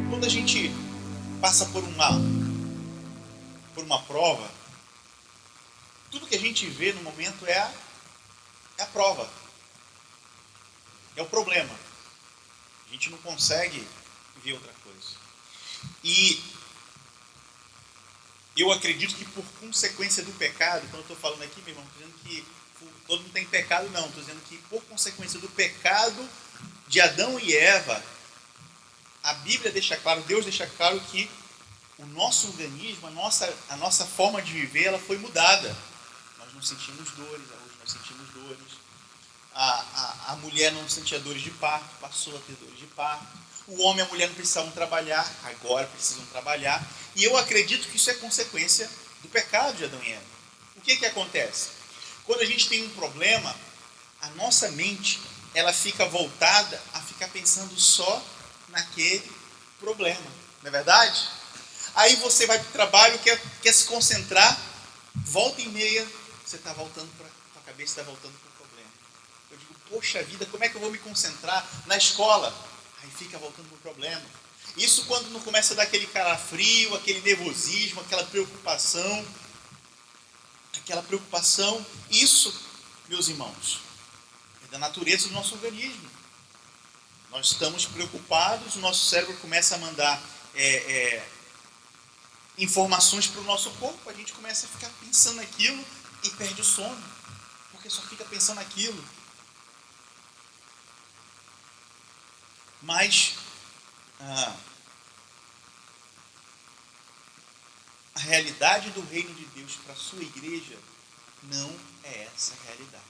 Quando a gente passa por uma prova, tudo que a gente vê no momento é a prova, é o problema. A gente não consegue ver outra coisa. E eu acredito que por consequência do pecado, quando eu estou falando aqui, meu irmão, estou dizendo que todo mundo tem pecado, não. Estou dizendo que por consequência do pecado de Adão e Eva, a Bíblia deixa claro, Deus deixa claro que o nosso organismo, a nossa forma de viver, ela foi mudada. Nós não sentimos dores, hoje nós sentimos dores. A mulher não sentia dores de parto, passou a ter dores de parto. O homem e a mulher não precisavam trabalhar, agora precisam trabalhar. E eu acredito que isso é consequência do pecado de Adão e Eva. O que acontece? Quando a gente tem um problema, a nossa mente ela fica voltada a ficar pensando só naquele problema. Não é verdade? Aí você vai para o trabalho, quer se concentrar, volta e meia, você está voltando para a cabeça, está voltando para o problema. Eu digo, poxa vida, como é que eu vou me concentrar na escola? Aí fica voltando para o problema. Isso quando não começa a dar aquele calafrio, aquele nervosismo, aquela preocupação. Isso, meus irmãos, é da natureza do nosso organismo. Nós estamos preocupados, o nosso cérebro começa a mandar informações para o nosso corpo, a gente começa a ficar pensando naquilo e perde o sono, porque só fica pensando naquilo. Mas a realidade do reino de Deus para a sua igreja não é essa realidade.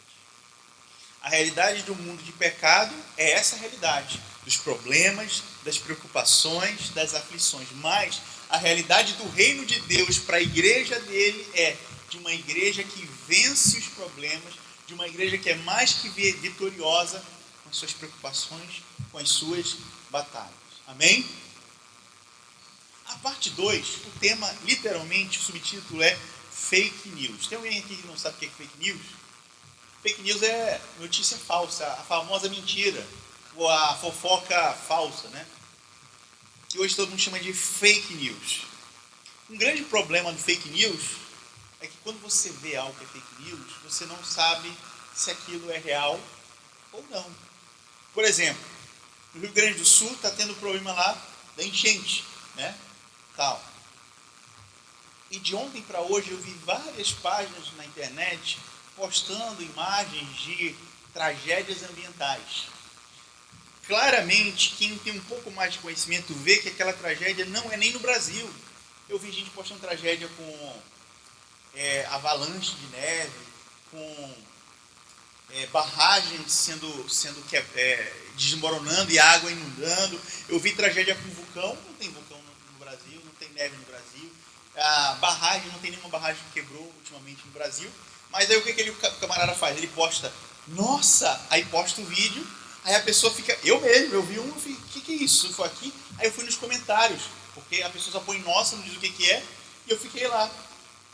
A realidade do mundo de pecado é essa realidade, dos problemas, das preocupações, das aflições. Mas a realidade do reino de Deus para a igreja dele é de uma igreja que vence os problemas, de uma igreja que é mais que vitoriosa com as suas preocupações, com as suas batalhas. Amém? A parte 2, o tema, literalmente, o subtítulo é Fake News. Tem alguém aqui que não sabe o que é Fake News? Fake News é notícia falsa, a famosa mentira, ou a fofoca falsa, né? Que hoje todo mundo chama de Fake News. Um grande problema do Fake News é que quando você vê algo que é Fake News, você não sabe se aquilo é real ou não. Por exemplo, no Rio Grande do Sul está tendo problema lá da enchente, né? Tal. E de ontem para hoje eu vi várias páginas na internet postando imagens de tragédias ambientais. Claramente, quem tem um pouco mais de conhecimento vê que aquela tragédia não é nem no Brasil. Eu vi gente postando tragédia com avalanche de neve, com barragens sendo desmoronando e água inundando. Eu vi tragédia com vulcão, não tem vulcão no Brasil, não tem neve no Brasil. A barragem, não tem nenhuma barragem que quebrou ultimamente no Brasil. Mas aí o que aquele camarada faz? Ele posta, nossa, aí posta o vídeo, aí a pessoa fica, eu vi um, o que é isso? Foi aqui? Aí eu fui nos comentários, porque a pessoa só põe nossa, não diz o que é, e eu fiquei lá.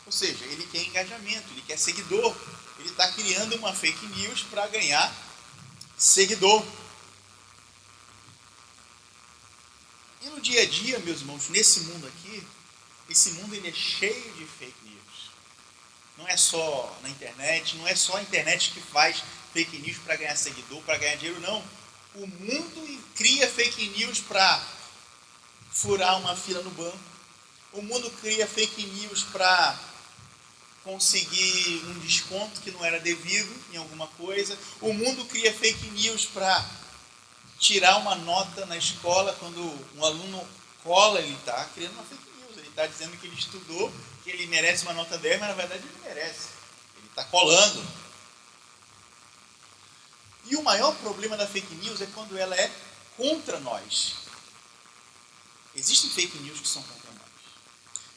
Ou seja, ele quer engajamento, ele quer seguidor, ele está criando uma fake news para ganhar seguidor. E no dia a dia, meus irmãos, nesse mundo aqui, esse mundo ele é cheio de fake news. Não é só na internet, não é só a internet que faz fake news para ganhar seguidor, para ganhar dinheiro, não. O mundo cria fake news para furar uma fila no banco. O mundo cria fake news para conseguir um desconto que não era devido em alguma coisa. O mundo cria fake news para tirar uma nota na escola. Quando um aluno cola, ele está criando uma fake news. Ele está dizendo que ele estudou, que ele merece uma nota 10, mas na verdade ele merece. Ele está colando. E o maior problema da fake news é quando ela é contra nós. Existem fake news que são contra nós.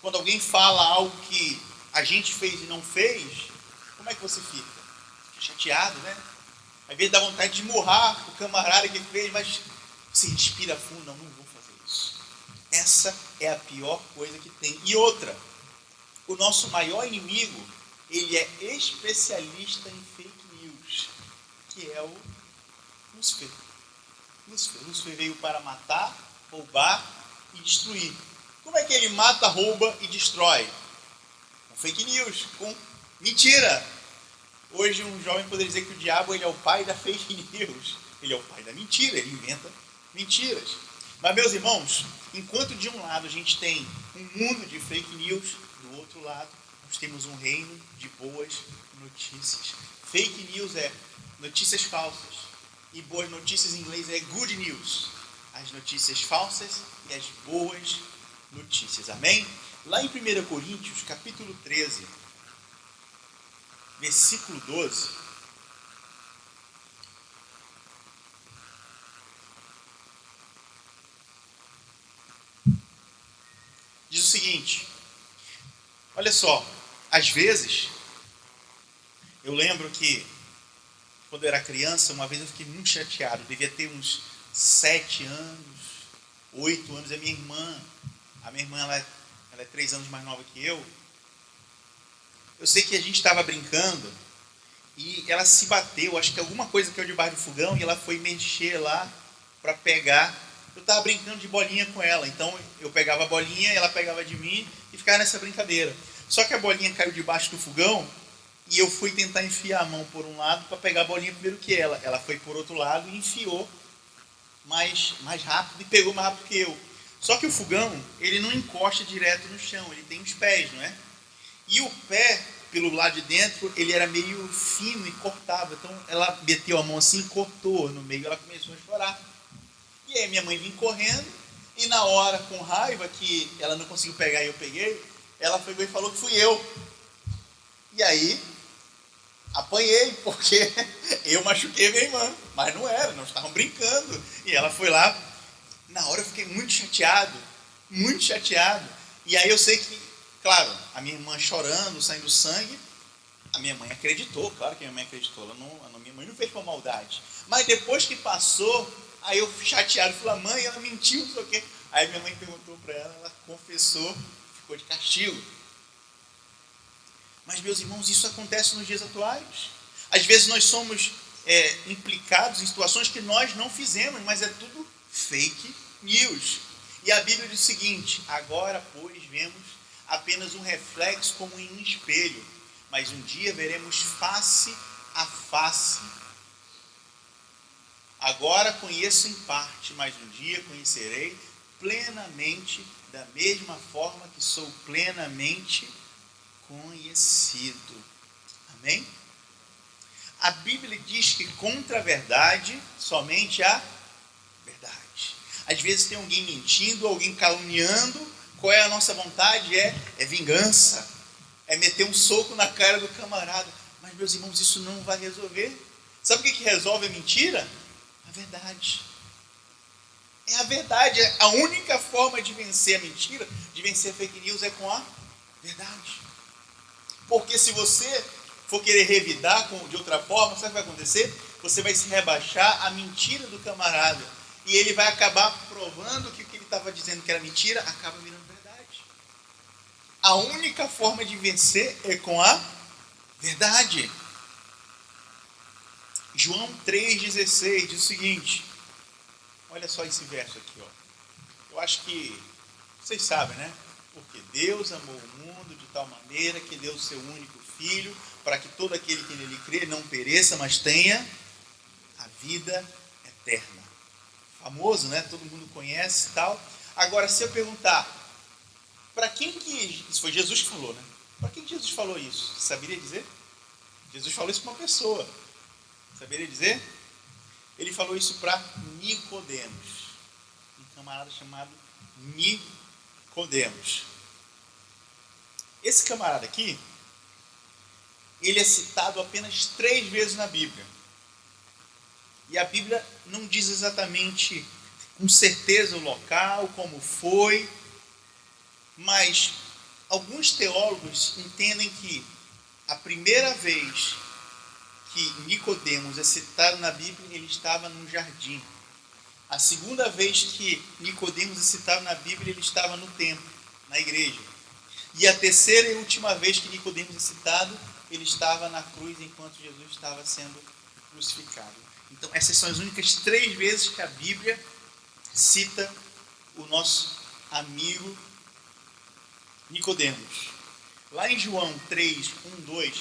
Quando alguém fala algo que a gente fez e não fez, como é que você fica? Fica chateado, né? Às vezes dá vontade de murrar o camarada que fez, mas você respira fundo, não vou fazer isso. Essa é a pior coisa que tem. E outra, o nosso maior inimigo, ele é especialista em fake news, que é o Lúcifer. Lúcifer veio para matar, roubar e destruir. Como é que ele mata, rouba e destrói? Com fake news, com mentira. Hoje um jovem poderia dizer que o diabo ele é o pai da fake news. Ele é o pai da mentira, ele inventa mentiras. Mas, meus irmãos, enquanto de um lado a gente tem um mundo de fake news, do outro lado nós temos um reino de boas notícias. Fake news é notícias falsas e boas notícias em inglês é good news. As notícias falsas e as boas notícias. Amém? Lá em 1 Coríntios, capítulo 13, versículo 12, diz o seguinte, olha só, às vezes, eu lembro que quando eu era criança, uma vez eu fiquei muito chateado, eu devia ter uns 7 anos, 8 anos, a minha irmã ela é 3 anos mais nova que eu sei que a gente estava brincando e ela se bateu, acho que alguma coisa caiu debaixo do fogão e ela foi mexer lá para pegar. Eu estava brincando de bolinha com ela, então eu pegava a bolinha, ela pegava de mim e ficava nessa brincadeira. Só que a bolinha caiu debaixo do fogão e eu fui tentar enfiar a mão por um lado para pegar a bolinha primeiro que ela. Ela foi por outro lado e enfiou mais rápido e pegou mais rápido que eu. Só que o fogão, ele não encosta direto no chão, ele tem os pés, não é? E o pé, pelo lado de dentro, ele era meio fino e cortava. Então ela meteu a mão assim e cortou no meio, ela começou a chorar. E aí minha mãe vinha correndo e na hora, com raiva, que ela não conseguiu pegar e eu peguei, ela pegou e falou que fui eu. E aí, apanhei, porque eu machuquei minha irmã. Mas não era, nós estávamos brincando. E ela foi lá. Na hora eu fiquei muito chateado. Muito chateado. E aí eu sei que, claro, a minha irmã chorando, saindo sangue, a minha mãe acreditou, claro que a minha mãe acreditou. Minha mãe não fez por maldade. Mas depois que passou, aí eu chateado, falei, mãe, ela mentiu, não sei o quê. Aí minha mãe perguntou para ela, ela confessou, ficou de castigo. Mas, meus irmãos, isso acontece nos dias atuais. Às vezes nós somos implicados em situações que nós não fizemos, mas é tudo fake news. E a Bíblia diz o seguinte, agora, pois, vemos apenas um reflexo como em um espelho, mas um dia veremos face a face. Agora conheço em parte, mas um dia conhecerei plenamente, da mesma forma que sou plenamente conhecido. Amém? A Bíblia diz que contra a verdade, somente a verdade. Às vezes tem alguém mentindo, alguém caluniando. Qual é a nossa vontade? É vingança. É meter um soco na cara do camarada. Mas, meus irmãos, isso não vai resolver. Sabe o que resolve a mentira? A verdade. É a verdade. A única forma de vencer a mentira, de vencer a fake news, é com a verdade. Porque se você for querer revidar de outra forma, sabe o que vai acontecer? Você vai se rebaixar à mentira do camarada. E ele vai acabar provando que o que ele estava dizendo que era mentira, acaba virando verdade. A única forma de vencer é com a verdade. João 3,16 diz o seguinte. Olha só esse verso aqui. Ó. Eu acho que vocês sabem, né? Porque Deus amou o mundo de tal maneira que deu o seu único Filho, para que todo aquele que nele crê não pereça, mas tenha a vida eterna. Famoso, né? Todo mundo conhece e tal. Agora, se eu perguntar, para quem que... Isso foi Jesus que falou, né? Para quem que Jesus falou isso? Saberia dizer? Jesus falou isso para uma pessoa. Saberia dizer? Ele falou isso para Nicodemos. Um camarada chamado Nicodemos. Esse camarada aqui, ele é citado apenas 3 vezes na Bíblia. E a Bíblia não diz exatamente com certeza o local, como foi, mas alguns teólogos entendem que a primeira vez que Nicodemos é citado na Bíblia, ele estava num jardim. A segunda vez que Nicodemos é citado na Bíblia, ele estava no templo, na igreja. E a terceira e última vez que Nicodemos é citado, ele estava na cruz enquanto Jesus estava sendo crucificado. Então, essas são as únicas 3 vezes que a Bíblia cita o nosso amigo Nicodemos. Lá em João 3, 1, 2,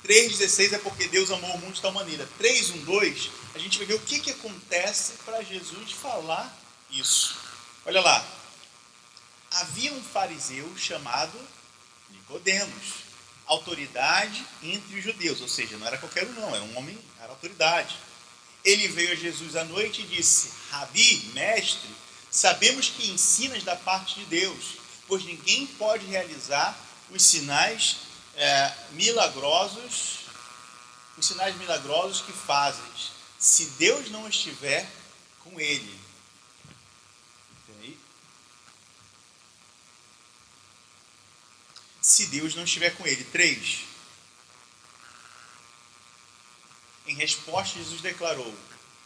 3,16 é porque Deus amou o mundo de tal maneira. 3, 1, 2, a gente vai ver o que acontece para Jesus falar isso. Olha lá. Havia um fariseu chamado Nicodemos, autoridade entre os judeus, ou seja, não era qualquer um não, era um homem, era autoridade. Ele veio a Jesus à noite e disse: Rabi, mestre, sabemos que ensinas da parte de Deus, pois ninguém pode realizar os sinais milagrosos que fazes, se Deus não estiver com ele. Entendeu? Se Deus não estiver com ele. 3. Em resposta, Jesus declarou: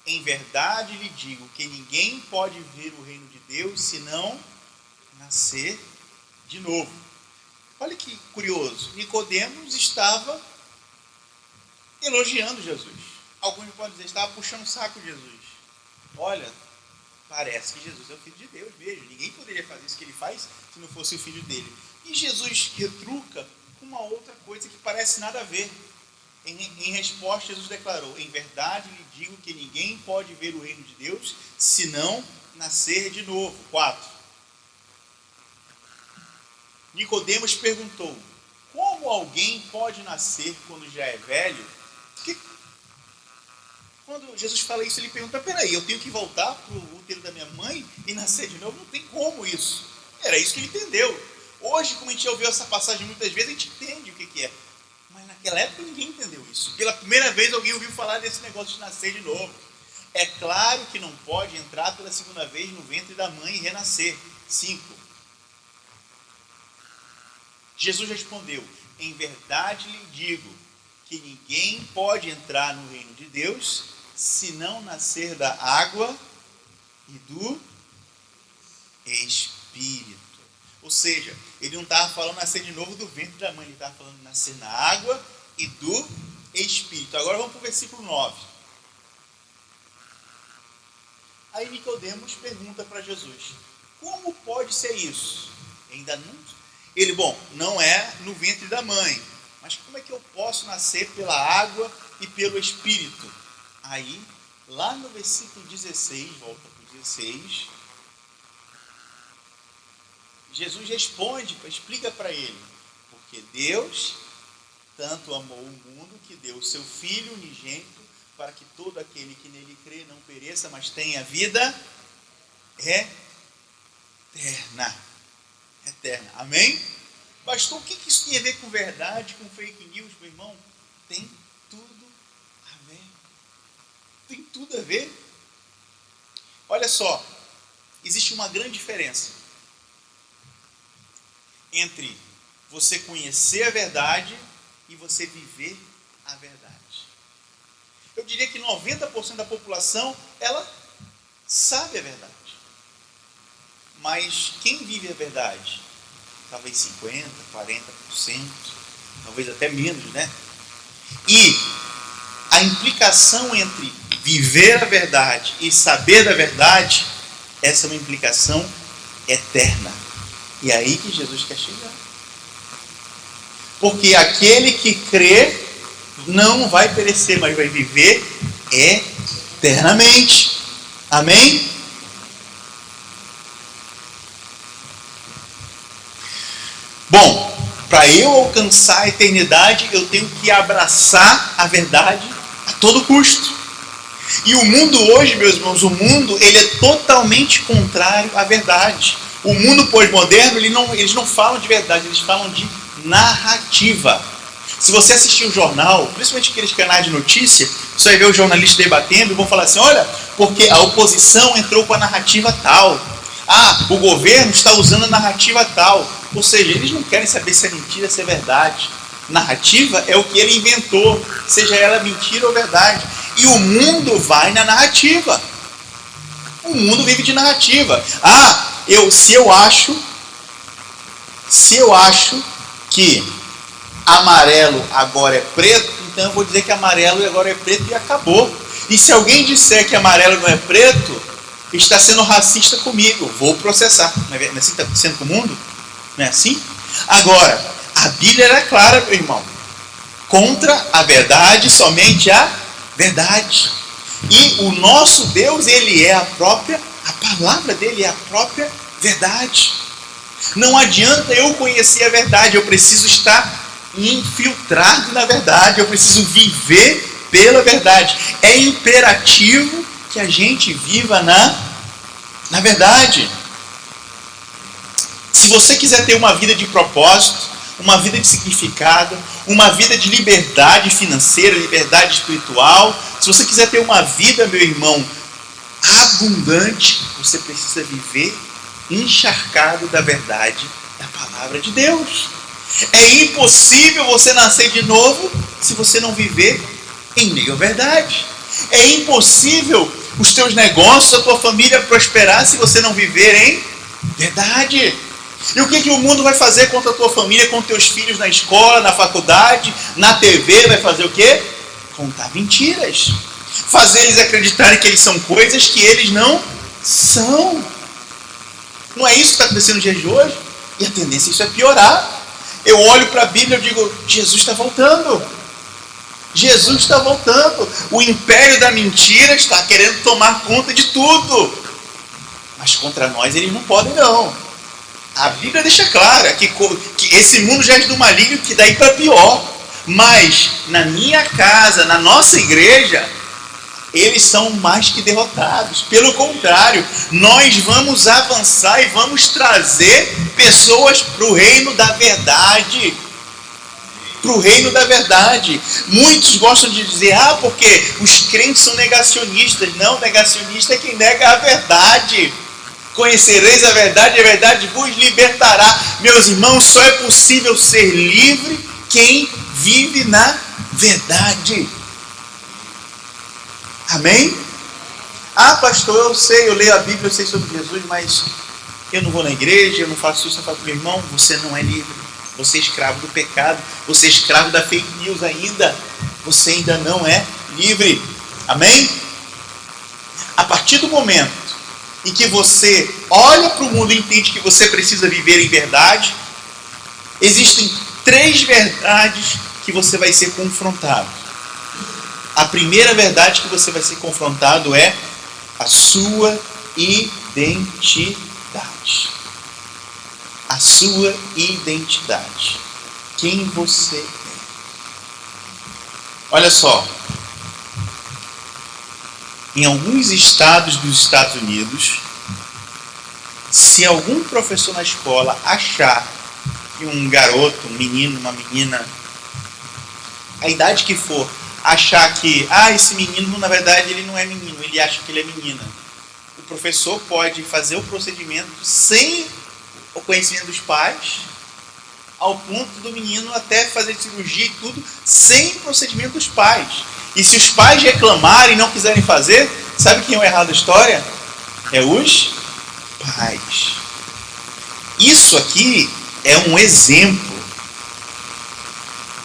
em verdade lhe digo que ninguém pode ver o reino de Deus se não nascer de novo. Olha que curioso. Nicodemos estava elogiando Jesus. Alguns podem dizer, estava puxando o saco de Jesus. Olha, parece que Jesus é o Filho de Deus mesmo. Ninguém poderia fazer isso que ele faz se não fosse o Filho dele. E Jesus retruca com uma outra coisa que parece nada a ver. Em resposta, Jesus declarou: em verdade lhe digo que ninguém pode ver o reino de Deus se não nascer de novo. 4. Nicodemos perguntou: como alguém pode nascer quando já é velho? Porque quando Jesus fala isso, ele pergunta: peraí, eu tenho que voltar para o útero da minha mãe e nascer de novo? Não tem como isso. Era isso que ele entendeu. Hoje, como a gente já ouviu essa passagem muitas vezes, a gente entende o que é. Mas naquela época ninguém entendeu isso. Pela primeira vez alguém ouviu falar desse negócio de nascer de novo. É claro que não pode entrar pela segunda vez no ventre da mãe e renascer. 5. Jesus respondeu: em verdade lhe digo que ninguém pode entrar no reino de Deus se não nascer da água e do Espírito. Ou seja, ele não estava falando nascer de novo do ventre da mãe, ele estava falando nascer na água e do Espírito. Agora vamos para o versículo 9. Aí Nicodemos pergunta para Jesus: como pode ser isso? Ainda não. Ele, não é no ventre da mãe, mas como é que eu posso nascer pela água e pelo Espírito? Aí, lá no versículo 16, volta para o 16, Jesus responde, explica para ele: porque Deus tanto amou o mundo que deu o seu Filho unigênito para que todo aquele que nele crê não pereça, mas tenha vida eterna. Amém? Pastor, o que isso tem a ver com verdade, com fake news, meu irmão? Tem tudo a ver. Tem tudo a ver. Olha só, existe uma grande diferença entre você conhecer a verdade e você viver a verdade. Eu diria que 90% da população, ela sabe a verdade. Mas quem vive a verdade? Talvez 50%, 40%, talvez até menos, né? E a implicação entre viver a verdade e saber da verdade, essa é uma implicação eterna. E é aí que Jesus quer chegar. Porque aquele que crê não vai perecer, mas vai viver eternamente. Amém? Bom, para eu alcançar a eternidade, eu tenho que abraçar a verdade a todo custo. E o mundo hoje, meus irmãos, ele é totalmente contrário à verdade. O mundo pós-moderno, eles não falam de verdade, eles falam de narrativa. Se você assistir o jornal, principalmente aqueles canais de notícia, você vai ver os jornalistas debatendo e vão falar assim: olha, porque a oposição entrou com a narrativa tal. O governo está usando a narrativa tal. Ou seja, eles não querem saber se é mentira, se é verdade. Narrativa é o que ele inventou, seja ela mentira ou verdade. E o mundo vai na narrativa. O mundo vive de narrativa. Se eu acho que amarelo agora é preto, então eu vou dizer que amarelo agora é preto e acabou. E se alguém disser que amarelo não é preto, está sendo racista comigo. Vou processar. Não é assim que está sendo com o mundo? Não é assim? Agora, a Bíblia era clara, meu irmão. Contra a verdade, somente a verdade. E o nosso Deus, ele é a palavra dele é a própria verdade. Não adianta eu conhecer a verdade, eu preciso estar infiltrado na verdade, eu preciso viver pela verdade. É imperativo que a gente viva na verdade. Se você quiser ter uma vida de propósito, uma vida de significado, uma vida de liberdade financeira, liberdade espiritual, se você quiser ter uma vida, meu irmão, abundante, você precisa viver encharcado da verdade da palavra de Deus. É impossível você nascer de novo se você não viver em meio à verdade. É impossível os teus negócios, a tua família prosperar se você não viver em verdade. E o que o mundo vai fazer contra a tua família, com teus filhos na escola, na faculdade, na TV? Vai fazer o quê? Contar mentiras. Fazer eles acreditarem que eles são coisas que eles não são. Não é isso que está acontecendo nos dias de hoje? E a tendência é isso é piorar. Eu olho para a Bíblia e digo, Jesus está voltando. Jesus está voltando. O império da mentira está querendo tomar conta de tudo. Mas contra nós eles não podem não. A Bíblia deixa clara que esse mundo já é do maligno, que daí para pior. Mas na minha casa, na nossa igreja, eles são mais que derrotados. Pelo contrário, nós vamos avançar e vamos trazer pessoas para o reino da verdade. Para o reino da verdade. Muitos gostam de dizer, porque os crentes são negacionistas. Não, negacionista é quem nega a verdade. Conhecereis a verdade vos libertará. Meus irmãos, só é possível ser livre quem vive na verdade. Amém? Pastor, eu sei, eu leio a Bíblia, eu sei sobre Jesus, mas eu não vou na igreja, eu não faço isso, eu faço. Meu irmão, você não é livre. Você é escravo do pecado, você é escravo da fake news ainda. Você ainda não é livre. Amém? A partir do momento em que você olha para o mundo e entende que você precisa viver em verdade, existem 3 verdades que você vai ser confrontado. A primeira verdade que você vai ser confrontado é a sua identidade. A sua identidade. Quem você é. Olha só. Em alguns estados dos Estados Unidos, se algum professor na escola achar que um garoto, um menino, uma menina, a idade que for, achar que esse menino, na verdade, ele não é menino, ele acha que ele é menina, o professor pode fazer o procedimento sem o conhecimento dos pais, ao ponto do menino até fazer cirurgia e tudo, sem procedimento dos pais. E se os pais reclamarem e não quiserem fazer, sabe quem é o errado da história? É os pais. Isso aqui é um exemplo,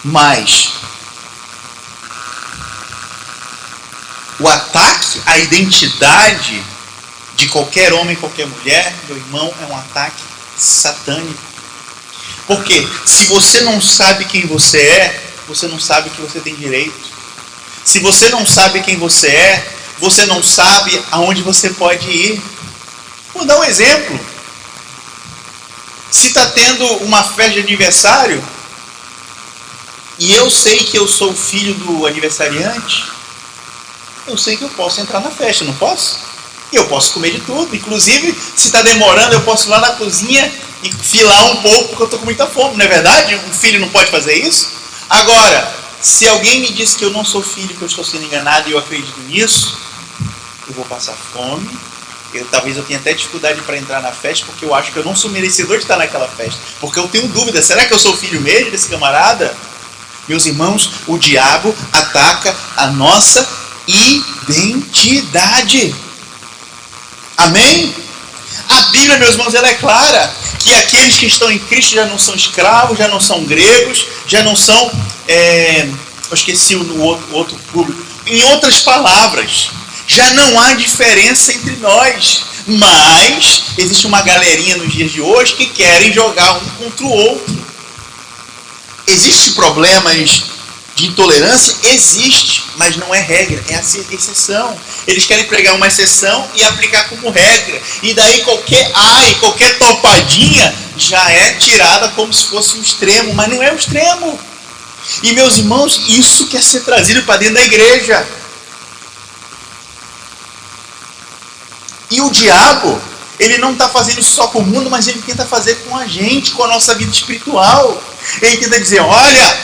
mas o ataque à identidade de qualquer homem, qualquer mulher, meu irmão, é um ataque satânico. Porque se você não sabe quem você é, você não sabe que você tem direito. Se você não sabe quem você é, você não sabe aonde você pode ir. Vou dar um exemplo. Se está tendo uma festa de aniversário e eu sei que eu sou o filho do aniversariante, eu sei que eu posso entrar na festa, não posso? E eu posso comer de tudo. Inclusive, se está demorando, eu posso ir lá na cozinha e filar um pouco, porque eu estou com muita fome. Não é verdade? Um filho não pode fazer isso? Agora, se alguém me diz que eu não sou filho, que eu estou sendo enganado e eu acredito nisso, eu vou passar fome. Talvez eu tenha até dificuldade para entrar na festa, porque eu acho que eu não sou merecedor de estar naquela festa. Porque eu tenho dúvida, será que eu sou filho mesmo desse camarada? Meus irmãos, o diabo ataca a nossa identidade. Amém? A Bíblia, meus irmãos, ela é clara que aqueles que estão em Cristo já não são escravos, já não são gregos, já não são... eu esqueci o outro público. Em outras palavras, já não há diferença entre nós, mas existe uma galerinha nos dias de hoje que querem jogar um contra o outro. Existem problemas de intolerância? Existe, mas não é regra, é a exceção. Eles querem pregar uma exceção e aplicar como regra. E daí qualquer topadinha já é tirada como se fosse um extremo, mas não é um extremo. E meus irmãos, isso quer ser trazido para dentro da igreja. E o diabo, ele não está fazendo isso só com o mundo, mas ele tenta fazer com a gente, com a nossa vida espiritual. Ele tenta dizer, olha,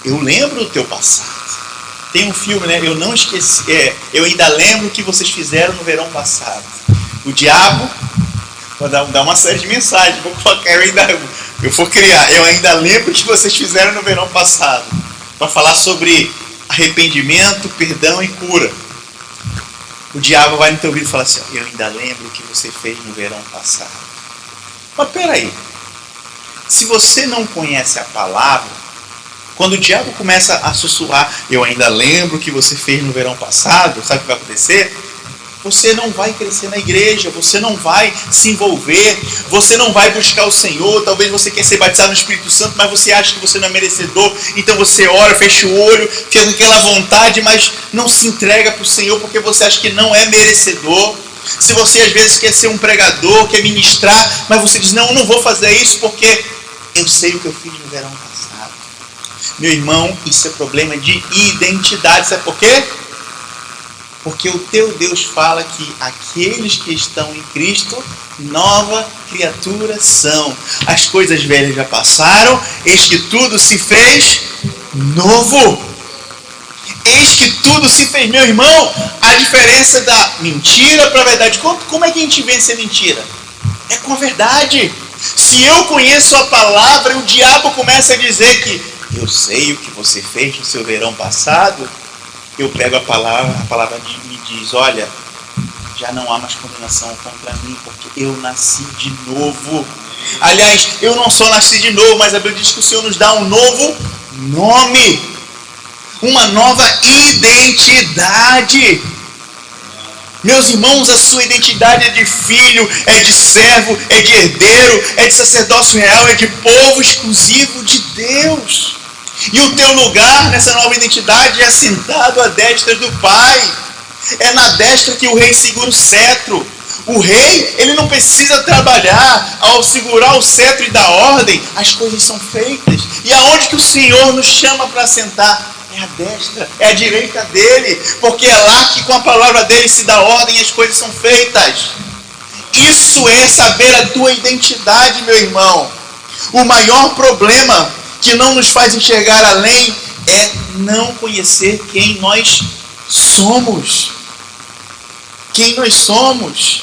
eu lembro do teu passado. Tem um filme, né? Eu não esqueci, eu ainda lembro o que vocês fizeram no verão passado. O diabo, vou dar uma série de mensagens, vou colocar, eu vou criar, eu ainda lembro o que vocês fizeram no verão passado. Para falar sobre arrependimento, perdão e cura. O diabo vai no teu ouvido e fala assim, eu ainda lembro o que você fez no verão passado. Mas peraí, se você não conhece a palavra, quando o diabo começa a sussurrar, eu ainda lembro o que você fez no verão passado, sabe o que vai acontecer? Você não vai crescer na igreja, você não vai se envolver, você não vai buscar o Senhor. Talvez você quer ser batizado no Espírito Santo, mas você acha que você não é merecedor, então você ora, fecha o olho, fica com aquela vontade, mas não se entrega para o Senhor porque você acha que não é merecedor. Se você às vezes quer ser um pregador, quer ministrar, mas você diz, não, eu não vou fazer isso porque eu sei o que eu fiz no verão passado. Meu irmão, isso é problema de identidade, sabe por quê? Porque o teu Deus fala que aqueles que estão em Cristo, nova criatura são. As coisas velhas já passaram, eis que tudo se fez novo. Eis que tudo se fez, meu irmão. A diferença da mentira para a verdade. Como é que a gente vence a mentira? É com a verdade. Se eu conheço a palavra e o diabo começa a dizer que eu sei o que você fez no seu verão passado, eu pego a palavra me diz, olha, já não há mais condenação contra mim, porque eu nasci de novo. Aliás, eu não só nasci de novo, mas a Bíblia diz que o Senhor nos dá um novo nome, uma nova identidade. Meus irmãos, a sua identidade é de filho, é de servo, é de herdeiro, é de sacerdócio real, é de povo exclusivo de Deus. E o teu lugar nessa nova identidade é sentado à destra do Pai. É na destra que o rei segura o cetro. O rei, ele não precisa trabalhar. Ao segurar o cetro e dar ordem, as coisas são feitas. E aonde que o Senhor nos chama para sentar? É a destra, é a direita dele. Porque é lá que com a palavra dele se dá ordem e as coisas são feitas. Isso é saber a tua identidade, meu irmão. O maior problema que não nos faz enxergar além é não conhecer quem nós somos. Quem nós somos.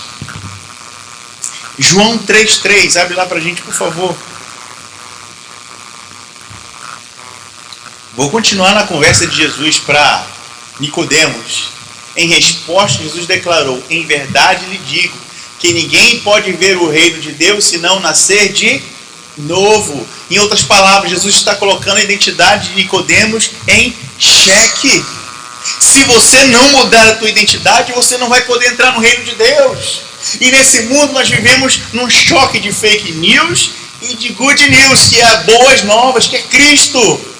João 3,3, abre lá pra gente, por favor. Vou continuar na conversa de Jesus para Nicodemos. Em resposta, Jesus declarou, em verdade lhe digo, que ninguém pode ver o reino de Deus se não nascer de novo. Em outras palavras, Jesus está colocando a identidade de Nicodemos em xeque. Se você não mudar a tua identidade, você não vai poder entrar no reino de Deus. E nesse mundo nós vivemos num choque de fake news e de good news, que é boas novas, que é Cristo.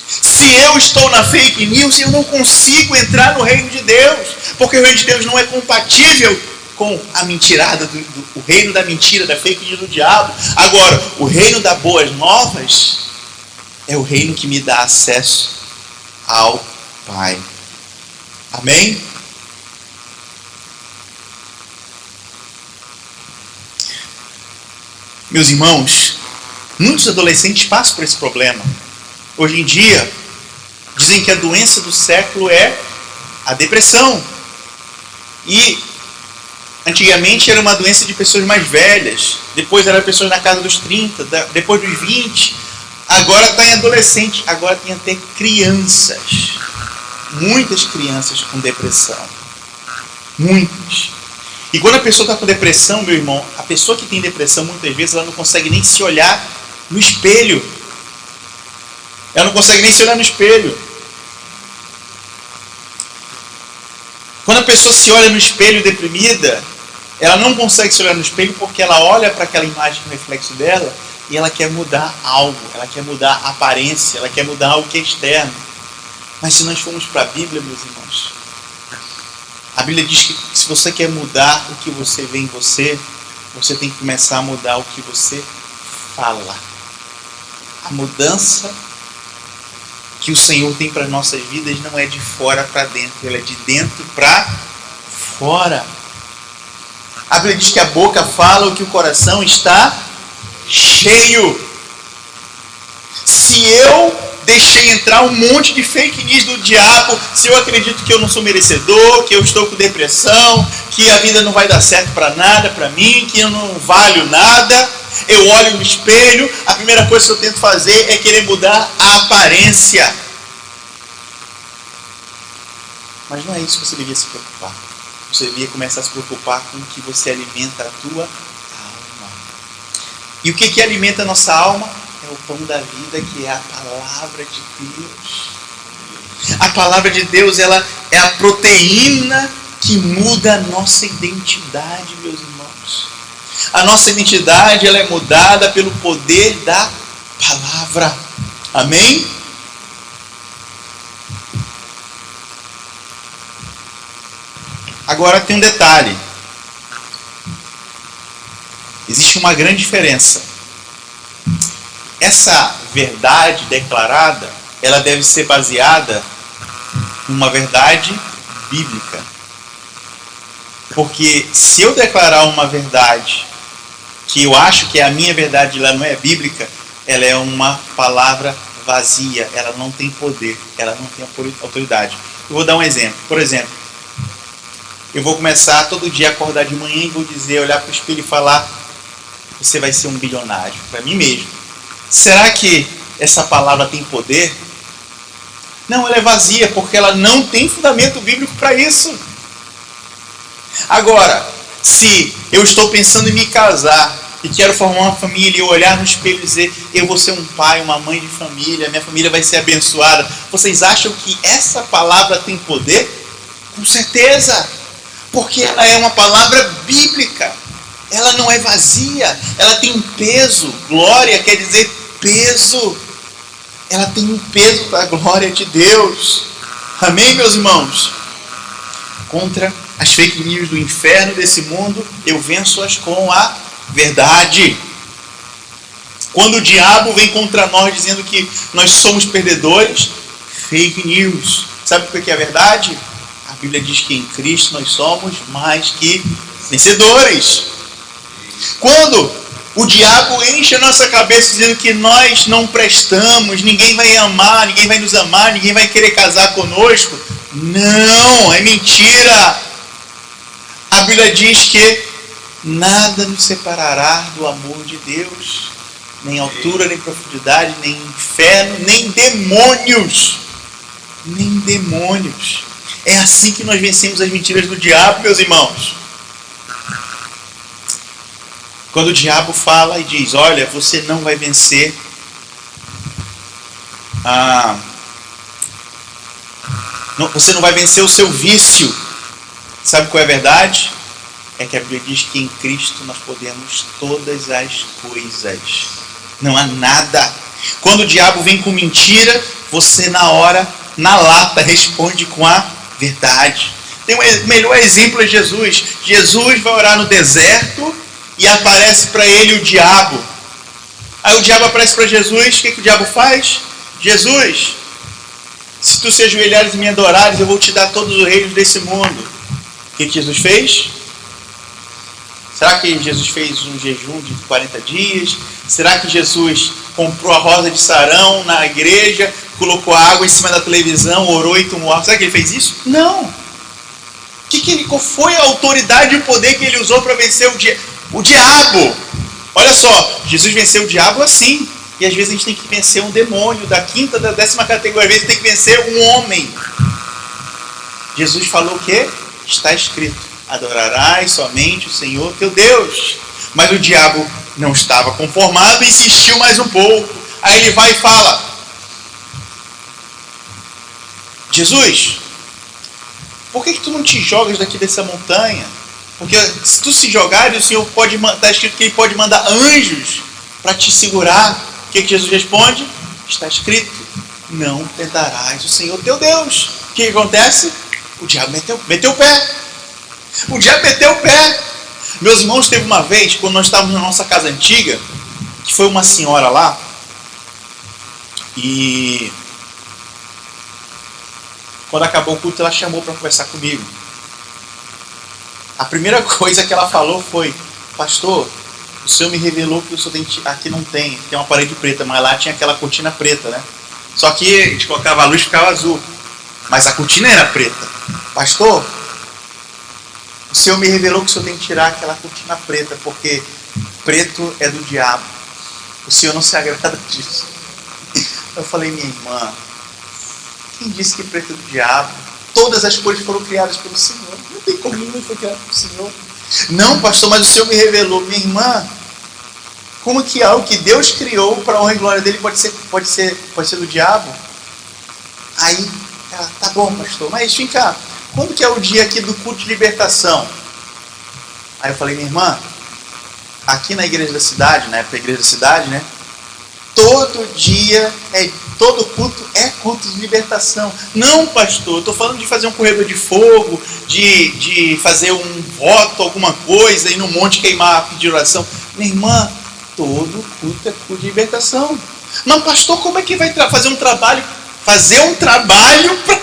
Se eu estou na fake news, eu não consigo entrar no reino de Deus, porque o reino de Deus não é compatível com a mentirada, o reino da mentira, da fake news do diabo. Agora, o reino das boas novas é o reino que me dá acesso ao Pai. Amém? Meus irmãos, muitos adolescentes passam por esse problema. Hoje em dia, dizem que a doença do século é a depressão. E antigamente era uma doença de pessoas mais velhas, depois era pessoas na casa dos 30, depois dos 20, agora está em adolescente, agora tem até crianças. Muitas crianças com depressão. Muitas. E quando a pessoa está com depressão, meu irmão, a pessoa que tem depressão, muitas vezes, ela não consegue nem se olhar no espelho. Ela não consegue nem se olhar no espelho. Quando a pessoa se olha no espelho deprimida, ela não consegue se olhar no espelho porque ela olha para aquela imagem com o reflexo dela e ela quer mudar algo, ela quer mudar a aparência, ela quer mudar algo que é externo. Mas se nós formos para a Bíblia, meus irmãos, a Bíblia diz que se você quer mudar o que você vê em você, você tem que começar a mudar o que você fala. A mudança que o Senhor tem para as nossas vidas não é de fora para dentro, ela é de dentro para fora. A Bíblia diz que a boca fala o que o coração está cheio. Se eu deixei entrar um monte de fake news do diabo, se eu acredito que eu não sou merecedor, que eu estou com depressão, que a vida não vai dar certo para nada para mim, que eu não valho nada, eu olho no espelho, a primeira coisa que eu tento fazer é querer mudar a aparência. Mas não é isso que você devia se preocupar. Você devia começar a se preocupar com o que você alimenta a tua alma. E o que alimenta a nossa alma? É o pão da vida, que é a palavra de Deus. A palavra de Deus, ela é a proteína que muda a nossa identidade, meus irmãos. A nossa identidade, ela é mudada pelo poder da palavra. Amém? Agora tem um detalhe. Existe uma grande diferença. Essa verdade declarada, ela deve ser baseada numa verdade bíblica. Porque se eu declarar uma verdade que eu acho que é a minha verdade, ela não é bíblica, ela é uma palavra vazia, ela não tem poder, ela não tem autoridade. Eu vou dar um exemplo. Por exemplo, eu vou começar todo dia a acordar de manhã e vou dizer, olhar para o espelho e falar, você vai ser um bilionário, para mim mesmo. Será que essa palavra tem poder? Não, ela é vazia, porque ela não tem fundamento bíblico para isso. Agora, se eu estou pensando em me casar e quero formar uma família e eu olhar no espelho e dizer, eu vou ser um pai, uma mãe de família, minha família vai ser abençoada, vocês acham que essa palavra tem poder? Com certeza, porque ela é uma palavra bíblica. Ela não é vazia, ela tem um peso. Glória quer dizer peso. Ela tem um peso da glória de Deus. Amém, meus irmãos? Contra as fake news do inferno desse mundo, eu venço-as com a verdade. Quando o diabo vem contra nós dizendo que nós somos perdedores, fake news. Sabe o que é a verdade? A Bíblia diz que em Cristo nós somos mais que vencedores. Quando o diabo enche a nossa cabeça dizendo que nós não prestamos, ninguém vai amar, ninguém vai nos amar, ninguém vai querer casar conosco. Não, é mentira. A Bíblia diz que nada nos separará do amor de Deus. Nem altura, nem profundidade, nem inferno, nem demônios. Nem demônios. É assim que nós vencemos as mentiras do diabo, meus irmãos. Quando o diabo fala e diz, olha, você não vai vencer você não vai vencer o seu vício. Sabe qual é a verdade? É que a Bíblia diz que em Cristo nós podemos todas as coisas. Não há nada. Quando o diabo vem com mentira, você na hora, na lata, responde com a verdade. Tem um melhor exemplo é Jesus. Jesus vai orar no deserto e aparece para ele o diabo. Aí o diabo aparece para Jesus, o que o diabo faz? Jesus, se tu se ajoelhares e me adorares, eu vou te dar todos os reinos desse mundo. O que Jesus fez? Será que Jesus fez um jejum de 40 dias? Será que Jesus comprou a rosa de sarão na igreja, colocou água em cima da televisão, orou e tomou? Será que ele fez isso? Não. Qual foi a autoridade e o poder que ele usou para vencer o diabo? Olha só, Jesus venceu o diabo assim. E às vezes a gente tem que vencer um demônio da quinta, da 10ª categoria. Às vezes tem que vencer um homem. Jesus falou o quê? Está escrito, adorarás somente o Senhor teu Deus. Mas o diabo não estava conformado e insistiu mais um pouco. Aí ele vai e fala, Jesus, por que tu não te jogas daqui dessa montanha? Porque se tu se jogar, o Senhor pode, está escrito que Ele pode mandar anjos para te segurar. O que Jesus responde? Está escrito, não tentarás o Senhor teu Deus. O que acontece? O diabo meteu o pé. O diabo meteu o pé. Meus irmãos, teve uma vez, quando nós estávamos na nossa casa antiga, que foi uma senhora lá, e quando acabou o culto, ela chamou para conversar comigo. A primeira coisa que ela falou foi: pastor, o Senhor me revelou que o senhor aqui não tem uma parede preta, mas lá tinha aquela cortina preta, né? Só que a gente colocava a luz e ficava azul, mas a cortina era preta. Pastor, o Senhor me revelou que o senhor tem que tirar aquela cortina preta, porque preto é do diabo. O Senhor não se agrada disso. Eu falei: minha irmã, quem disse que preto é do diabo? Todas as cores foram criadas pelo Senhor. Não tem como nenhuma foi criada pelo Senhor. Não, pastor, mas o Senhor me revelou. Minha irmã, como que algo que Deus criou para a honra e glória dele pode ser do diabo? Aí ela: tá bom, pastor, mas vem cá, quando que é o dia aqui do culto de libertação? Aí eu falei: minha irmã, aqui na igreja da cidade, na época da igreja da cidade, né? Todo culto é culto de libertação. Não, pastor, eu estou falando de fazer um corredor de fogo, de fazer um voto, alguma coisa, ir no monte queimar, pedir oração. Minha irmã, todo culto é culto de libertação. Não, pastor, como é que vai fazer um trabalho? Fazer um trabalho para...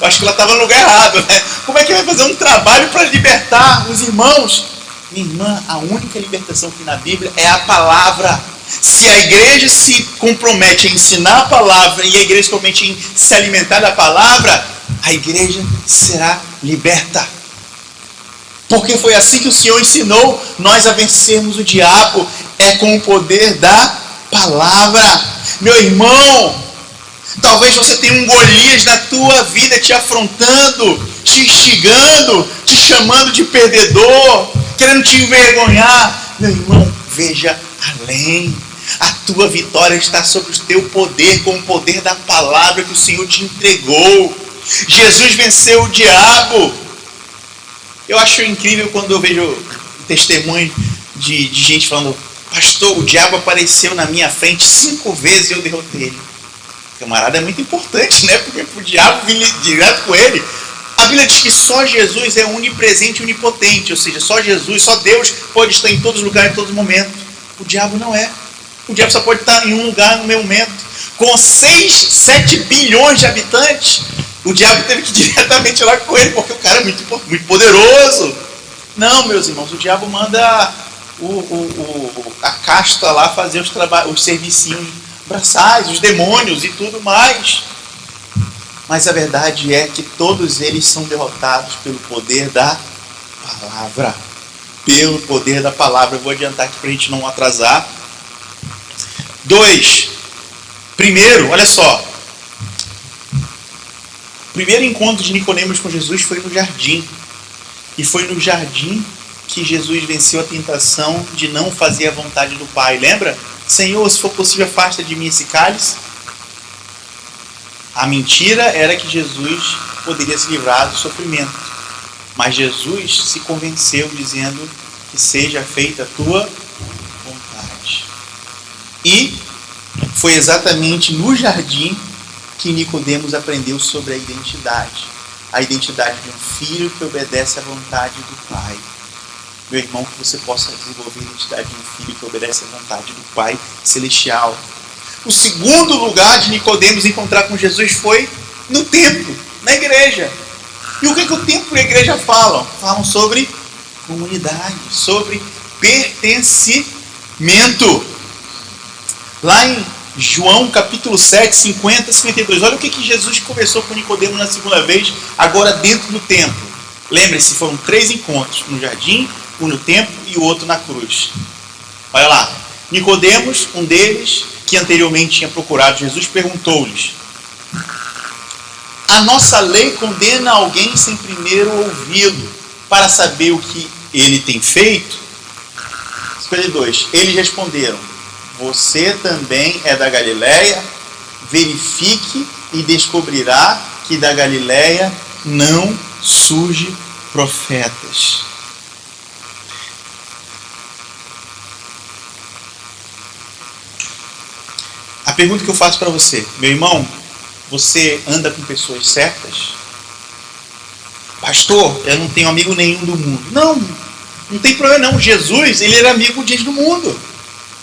Acho que ela estava no lugar errado, né? Como é que vai fazer um trabalho para libertar os irmãos? Minha irmã, a única libertação que na Bíblia é a palavra. Se a igreja se compromete a ensinar a palavra e a igreja se compromete em se alimentar da palavra, a igreja será liberta. Porque foi assim que o Senhor ensinou nós a vencermos o diabo, é com o poder da palavra. Meu irmão, talvez você tenha um Golias na tua vida te afrontando, te instigando, te chamando de perdedor, querendo te envergonhar. Meu irmão, veja além. A tua vitória está sobre o teu poder, com o poder da palavra que o Senhor te entregou. Jesus venceu o diabo. Eu acho incrível quando eu vejo testemunho de gente falando: pastor, o diabo apareceu na minha frente 5 vezes e eu derrotei ele. Camarada, é muito importante, né? Porque o diabo vinha direto com ele. A Bíblia diz que só Jesus é onipresente e onipotente, ou seja, só Jesus, só Deus pode estar em todos os lugares, em todos os momentos. O diabo não é. O diabo só pode estar em um lugar no mesmo momento. Com 7 bilhões de habitantes, o diabo teve que ir diretamente lá com ele, porque o cara é muito poderoso. Não, meus irmãos, o diabo manda a casta lá fazer os servicinhos braçais, os demônios e tudo mais. Mas a verdade é que todos eles são derrotados pelo poder da palavra. Pelo poder da palavra. Eu vou adiantar aqui para a gente não atrasar. 2. Primeiro, olha só. O primeiro encontro de Nicodemos com Jesus foi no jardim. E foi no jardim que Jesus venceu a tentação de não fazer a vontade do Pai. Lembra? Senhor, se for possível, afasta de mim esse cálice. A mentira era que Jesus poderia se livrar do sofrimento. Mas Jesus se convenceu dizendo que seja feita a tua vontade. E foi exatamente no jardim que Nicodemos aprendeu sobre a identidade. A identidade de um filho que obedece à vontade do Pai. Meu irmão, que você possa desenvolver a identidade de um filho que obedece à vontade do Pai Celestial. O segundo lugar de Nicodemos encontrar com Jesus foi no templo, na igreja. E o que o templo e a igreja falam? Falam sobre comunidade, sobre pertencimento. Lá em João capítulo 7, 50, 52. Olha o que Jesus conversou com Nicodemos na segunda vez, agora dentro do templo. Lembre-se, foram 3 encontros, no jardim, um no templo e o outro na cruz. Olha lá, Nicodemos, um deles, que anteriormente tinha procurado Jesus, perguntou-lhes: a nossa lei condena alguém sem primeiro ouvi-lo, para saber o que ele tem feito? 52. Eles responderam: você também é da Galileia? Verifique e descobrirá que da Galileia não surge profetas. A pergunta que eu faço para você, meu irmão, você anda com pessoas certas? Pastor, eu não tenho amigo nenhum do mundo. Não tem problema não. Jesus, ele era amigo de do mundo.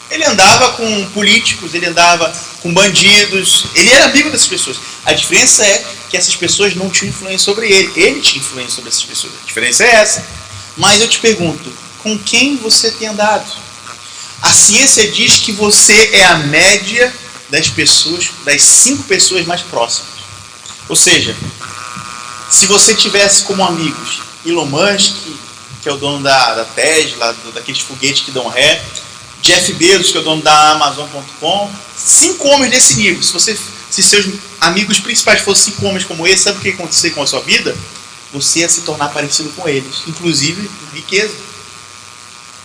Ele andava com políticos, ele andava com bandidos, ele era amigo dessas pessoas. A diferença é que essas pessoas não tinham influência sobre ele. Ele tinha influência sobre essas pessoas. A diferença é essa. Mas eu te pergunto, com quem você tem andado? A ciência diz que você é a média das pessoas, das 5 pessoas mais próximas. Ou seja, se você tivesse como amigos Elon Musk, que é o dono da Tesla, daqueles foguetes que dão ré, Jeff Bezos, que é o dono da Amazon.com, 5 homens desse nível. Se seus amigos principais fossem 5 homens como esse, sabe o que ia acontecer com a sua vida? Você ia se tornar parecido com eles, inclusive em riqueza.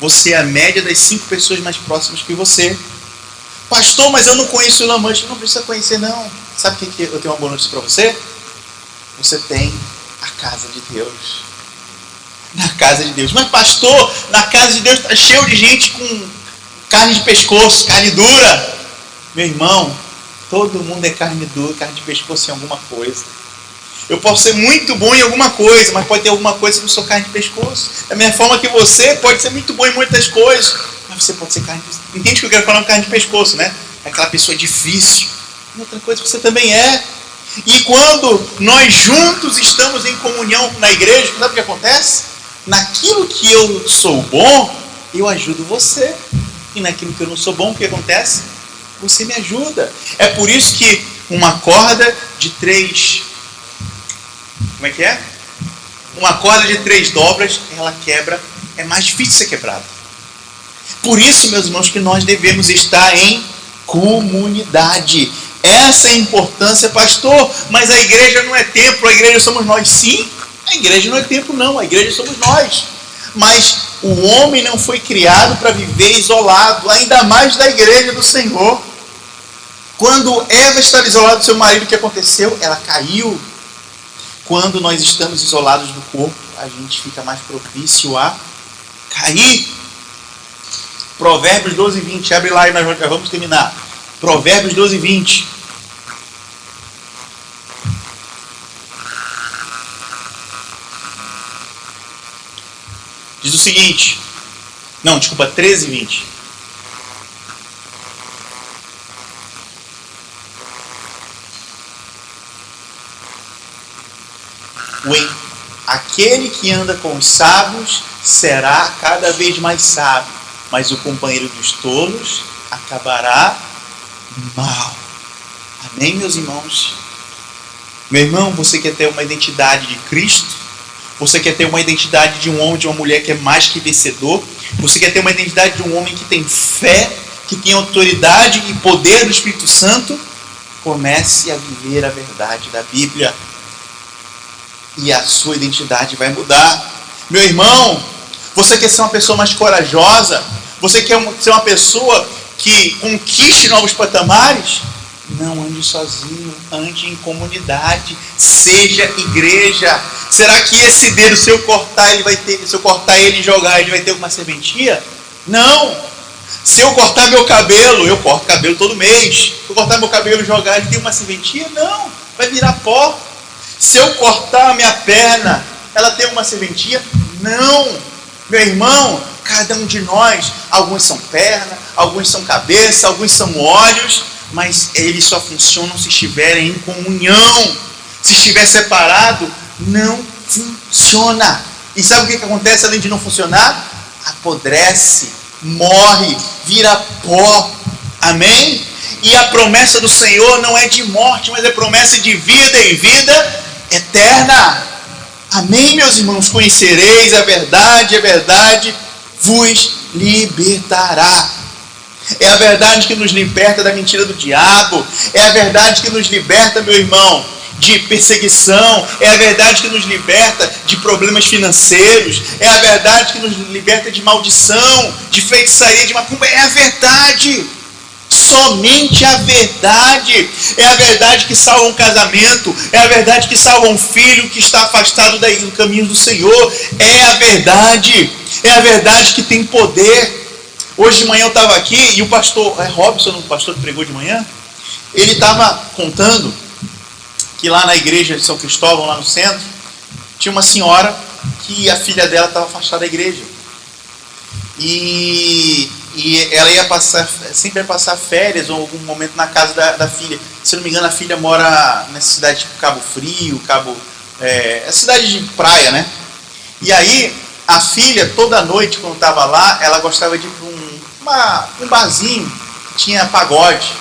Você é a média das 5 pessoas mais próximas que você. Pastor, mas eu não conheço o Elon Musk. Não precisa conhecer, não. Sabe o que eu tenho uma boa notícia para você? Você tem a casa de Deus. Na casa de Deus. Mas pastor, na casa de Deus está cheio de gente com carne de pescoço, carne dura. Meu irmão, todo mundo é carne dura, carne de pescoço em alguma coisa. Eu posso ser muito bom em alguma coisa, mas pode ter alguma coisa que eu sou carne de pescoço. Da mesma forma que você pode ser muito bom em muitas coisas, mas você pode ser carne de pescoço. Entende o que eu quero falar com carne de pescoço, né? É aquela pessoa difícil. E outra coisa você também é. E quando nós juntos estamos em comunhão na igreja, sabe o que acontece? Naquilo que eu sou bom, eu ajudo você. E naquilo que eu não sou bom, o que acontece? Você me ajuda. É por isso que uma corda de 3... Como é que é? Uma corda de 3 dobras, ela quebra, é mais difícil ser quebrada. Por isso, meus irmãos, que nós devemos estar em comunidade. Essa é a importância, pastor, mas a igreja não é templo, a igreja somos nós. Sim, a igreja não é templo não, a igreja somos nós. Mas o homem não foi criado para viver isolado, ainda mais da igreja do Senhor. Quando Eva estava isolada do seu marido, o que aconteceu? Ela caiu. Quando nós estamos isolados do corpo, a gente fica mais propício a cair. Provérbios 12, 20. Abre lá e nós já vamos terminar. Provérbios 12, 20. Diz o seguinte. Não, desculpa, 13, 20. Aquele que anda com os sábios será cada vez mais sábio, mas o companheiro dos tolos acabará mal. Amém, meus irmãos? Meu irmão, você quer ter uma identidade de Cristo? Você quer ter uma identidade de um homem, de uma mulher que é mais que vencedor? Você quer ter uma identidade de um homem que tem fé, que tem autoridade e poder do Espírito Santo? Comece a viver a verdade da Bíblia. E a sua identidade vai mudar. Meu irmão, você quer ser uma pessoa mais corajosa? Você quer ser uma pessoa que conquiste novos patamares? Não ande sozinho, ande em comunidade. Seja igreja. Será que esse dedo, se eu cortar ele e jogar, ele vai ter uma serventia? Não. Se eu cortar meu cabelo, eu corto cabelo todo mês. Se eu cortar meu cabelo e jogar, ele tem uma serventia? Não. Vai virar pó. Se eu cortar a minha perna, ela tem uma serventia? Não. Meu irmão, cada um de nós, alguns são perna, alguns são cabeça, alguns são olhos, mas eles só funcionam se estiverem em comunhão. Se estiver separado, não funciona. E sabe o que acontece além de não funcionar? Apodrece, morre, vira pó. Amém? E a promessa do Senhor não é de morte, mas é promessa de vida em vida eterna. Amém, meus irmãos? Conhecereis a verdade vos libertará. É a verdade que nos liberta da mentira do diabo. É a verdade que nos liberta, meu irmão, de perseguição. É a verdade que nos liberta de problemas financeiros. É a verdade que nos liberta de maldição, de feitiçaria, de macumba. É a verdade. somente a verdade. É a verdade que salva um casamento, é a verdade que salva um filho que está afastado do caminho do Senhor. É a verdade que tem poder. Hoje de manhã eu estava aqui e o pastor Robson, o pastor que pregou de manhã, ele estava contando que lá na igreja de São Cristóvão, lá no centro, tinha uma senhora que a filha dela estava afastada da igreja. E ela sempre ia passar férias ou algum momento na casa da filha. Se não me engano, a filha mora nessa cidade tipo Cabo Frio, é cidade de praia, né? E aí, a filha, toda noite, quando estava lá, ela gostava de ir para um barzinho que tinha pagode.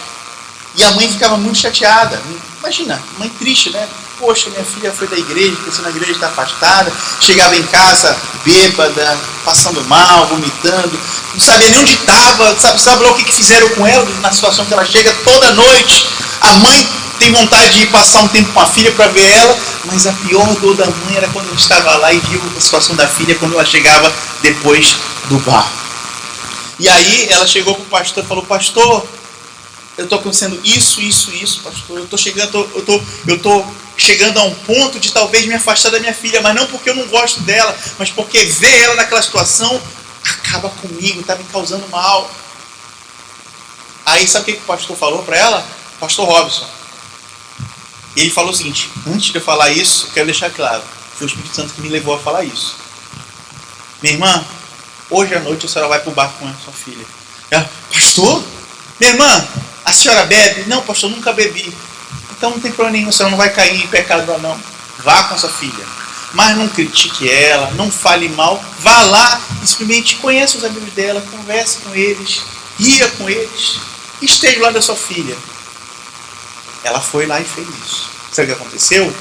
E a mãe ficava muito chateada. Imagina, mãe triste, né? Poxa, minha filha foi da igreja, cresceu na igreja, está afastada. Chegava em casa bêbada, passando mal, vomitando. Não sabia nem onde estava, sabe lá o que fizeram com ela, na situação que ela chega toda noite. A mãe tem vontade de ir passar um tempo com a filha para ver ela, mas a pior dor da mãe era quando ela estava lá e viu a situação da filha quando ela chegava depois do bar. E aí ela chegou para o pastor e falou: pastor, eu estou acontecendo isso, pastor. Eu estou chegando a um ponto de talvez me afastar da minha filha, mas não porque eu não gosto dela, mas porque ver ela naquela situação acaba comigo, está me causando mal. Aí sabe o que o pastor falou para ela? Pastor Robson. Ele falou o seguinte: antes de eu falar isso, eu quero deixar claro, foi o Espírito Santo que me levou a falar isso. Minha irmã, hoje à noite a senhora vai para o bar com a sua filha. Ela: pastor? Minha irmã, a senhora bebe? Não, pastor, nunca bebi. Então não tem problema nenhum, a senhora não vai cair em pecado não. Vá com a sua filha. Mas não critique ela, não fale mal. Vá lá, experimente, conheça os amigos dela, converse com eles, ria com eles, esteja lá da sua filha. Ela foi lá e fez isso. Sabe o que aconteceu?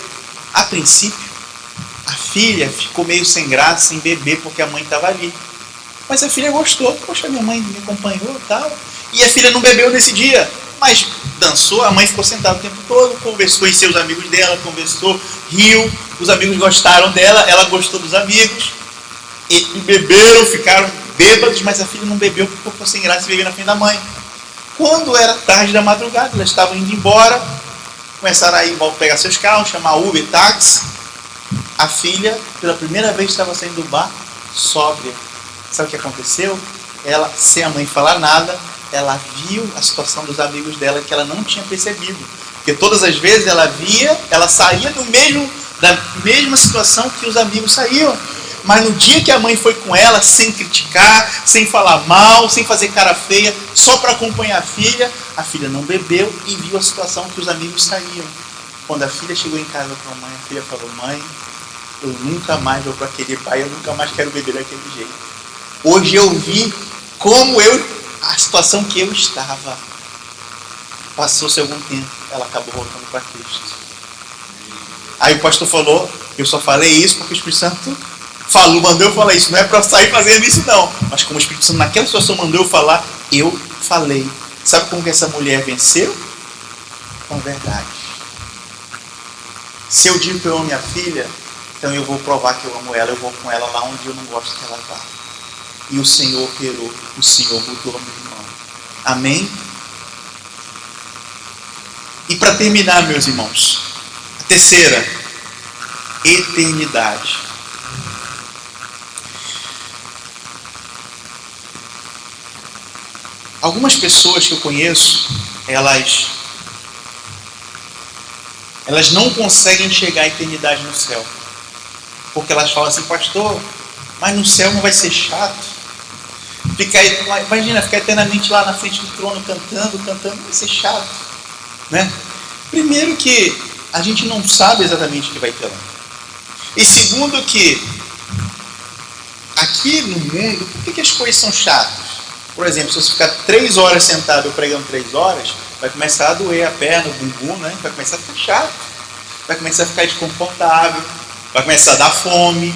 A princípio, a filha ficou meio sem graça, sem beber, porque a mãe estava ali. Mas a filha gostou. Poxa, minha mãe me acompanhou e tal. E a filha não bebeu nesse dia, mas dançou. A mãe ficou sentada o tempo todo, conversou, conheceu os amigos dela, conversou, riu. Os amigos gostaram dela, ela gostou dos amigos. E beberam, ficaram bêbados, mas a filha não bebeu porque ficou sem graça e bebeu na frente da mãe. Quando era tarde da madrugada, elas estavam indo embora, começaram a ir pegar seus carros, chamar Uber, táxi. A filha, pela primeira vez, estava saindo do bar sóbria. Sabe o que aconteceu? Ela, sem a mãe falar nada, ela viu a situação dos amigos dela que ela não tinha percebido. Porque todas as vezes ela saía da mesma situação que os amigos saíam. Mas no dia que a mãe foi com ela, sem criticar, sem falar mal, sem fazer cara feia, só para acompanhar a filha não bebeu e viu a situação que os amigos saíam. Quando a filha chegou em casa com a mãe, a filha falou: mãe, eu nunca mais vou para aquele bar, eu nunca mais quero beber daquele jeito. Hoje eu vi a situação que eu estava. Passou-se algum tempo, ela acabou voltando para Cristo. Aí o pastor falou: eu só falei isso porque o Espírito Santo mandou eu falar isso. Não é para sair fazendo isso não. Mas como o Espírito Santo naquela situação mandou eu falar, eu falei. Sabe como que essa mulher venceu? Com a verdade. Se eu digo que eu amo minha filha, então eu vou provar que eu amo ela. Eu vou com ela lá onde eu não gosto que ela vá. E o Senhor operou. O Senhor mudou a minha irmã. Amém? E para terminar, meus irmãos, a terceira, eternidade. Algumas pessoas que eu conheço, elas não conseguem chegar à eternidade no céu. Porque elas falam assim: pastor, mas no céu não vai ser chato? Imagina, ficar eternamente lá na frente do trono cantando, vai ser chato, né? Primeiro que a gente não sabe exatamente o que vai ter lá. E segundo que aqui no mundo, por que as coisas são chatas? Por exemplo, se você ficar 3 horas sentado ou pregando 3 horas, vai começar a doer a perna, o bumbum, né? Vai começar a ficar chato, vai começar a ficar desconfortável, vai começar a dar fome.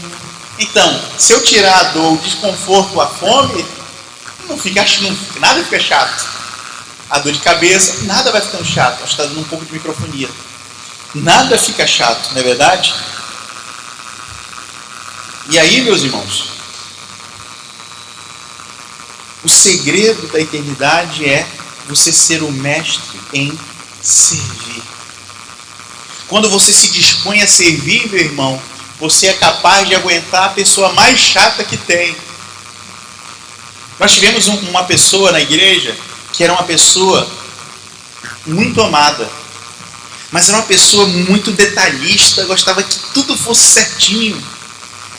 Então, se eu tirar a dor, o desconforto, a fome, nada fica chato. A dor de cabeça, nada vai ficando chato. Acho que está dando um pouco de microfonia. Nada fica chato, não é verdade? E aí, meus irmãos, o segredo da eternidade é você ser o mestre em servir. Quando você se dispõe a servir, meu irmão, você é capaz de aguentar a pessoa mais chata que tem. Nós tivemos uma pessoa na igreja que era uma pessoa muito amada, mas era uma pessoa muito detalhista, gostava que tudo fosse certinho.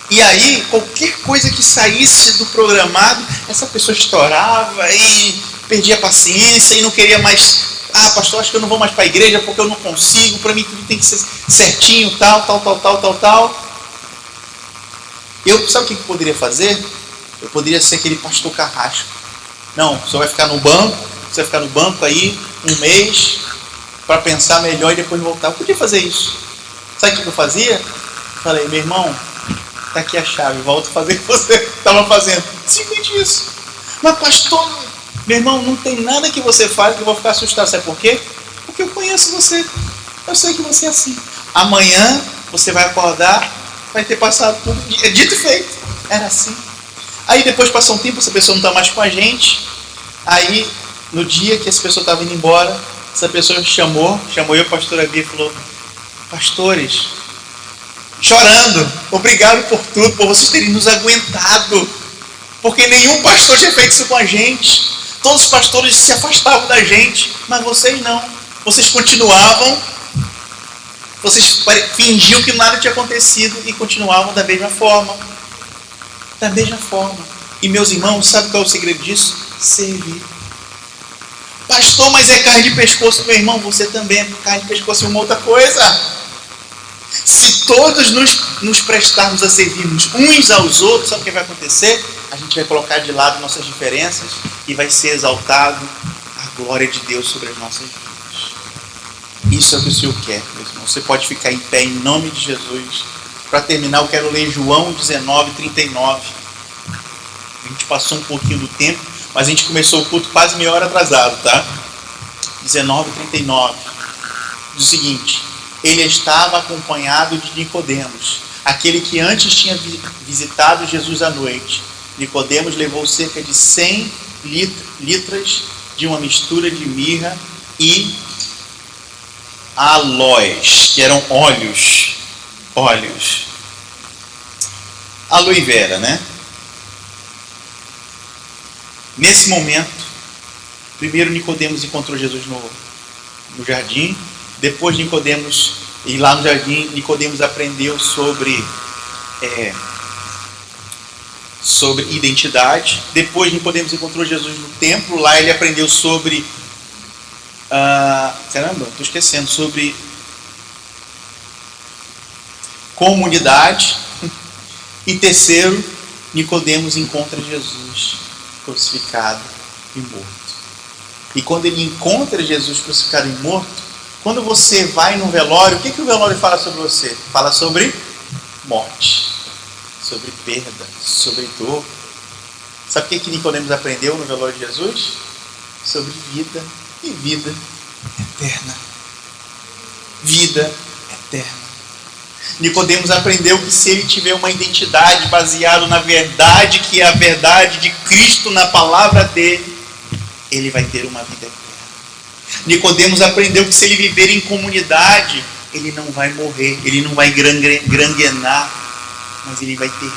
E aí, qualquer coisa que saísse do programado, essa pessoa estourava e perdia a paciência e não queria mais. Pastor, acho que eu não vou mais para a igreja porque eu não consigo, para mim tudo tem que ser certinho, tal. Sabe o que eu poderia fazer? Eu poderia ser aquele pastor carrasco. Não, você vai ficar no banco, aí um mês para pensar melhor e depois voltar. Eu podia fazer isso. Sabe o que eu fazia? Falei, meu irmão, tá aqui a chave, volta a fazer o que você estava fazendo. Simplesmente isso. Mas pastor, meu irmão, não tem nada que você fale que eu vou ficar assustado. Sabe por quê? Porque eu conheço você. Eu sei que você é assim. Amanhã você vai acordar, vai ter passado tudo. É dito e feito. Era assim. Aí depois passou um tempo, essa pessoa não está mais com a gente. Aí, no dia que essa pessoa estava indo embora, essa pessoa chamou eu, pastora Bia, e falou: pastores, chorando, obrigado por tudo, por vocês terem nos aguentado, porque nenhum pastor tinha feito isso com a gente. Todos os pastores se afastavam da gente, mas vocês não. Vocês continuavam, vocês fingiam que nada tinha acontecido e continuavam da mesma forma. Da mesma forma. E meus irmãos, sabe qual é o segredo disso? Servir. Pastor, mas é carne de pescoço. Meu irmão, você também é carne de pescoço, é uma outra coisa. Se todos nos prestarmos a servirmos uns aos outros, sabe o que vai acontecer? A gente vai colocar de lado nossas diferenças e vai ser exaltado a glória de Deus sobre as nossas vidas. Isso é o que o Senhor quer, meus irmãos. Você pode ficar em pé em nome de Jesus. Para terminar, eu quero ler João 19:39. A gente passou um pouquinho do tempo, mas a gente começou o culto quase meia hora atrasado, tá? 19:39. Diz o seguinte: ele estava acompanhado de Nicodemos, aquele que antes tinha visitado Jesus à noite. Nicodemos levou cerca de 100 litras de uma mistura de mirra e aloés, que eram óleos. Aloe vera, né? Nesse momento, primeiro Nicodemos encontrou Jesus no jardim. Depois Nicodemos, e lá no jardim, Nicodemos aprendeu sobre identidade. Depois Nicodemos encontrou Jesus no templo. Lá ele aprendeu sobre sobre comunidade. E terceiro, Nicodemos encontra Jesus crucificado e morto. E quando ele encontra Jesus crucificado e morto, quando você vai no velório, o que o velório fala sobre você? Fala sobre morte, sobre perda, sobre dor. Sabe o que Nicodemos aprendeu no velório de Jesus? Sobre vida e vida eterna. Vida eterna. Nicodemos aprendeu que se ele tiver uma identidade baseada na verdade, que é a verdade de Cristo na palavra dele, ele vai ter uma vida eterna. Nicodemos aprendeu que se ele viver em comunidade, ele não vai morrer, ele não vai granguenar, mas ele vai ter